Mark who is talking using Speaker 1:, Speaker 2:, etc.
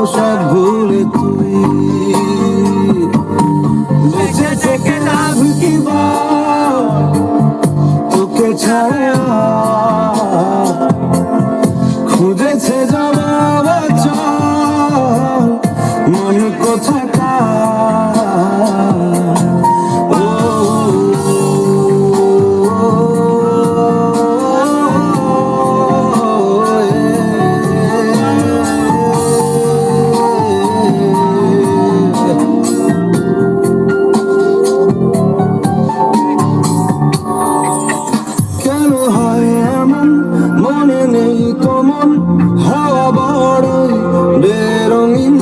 Speaker 1: সব ভুলে তুই বেঁচে থেকে লাভ কি বল, তোকে ছাড়া খুঁজেছে জবাব চল মন কোথাকার। কেন হয় এমন মনে নেই কমন হাওয়া বড়ই বেরঙিন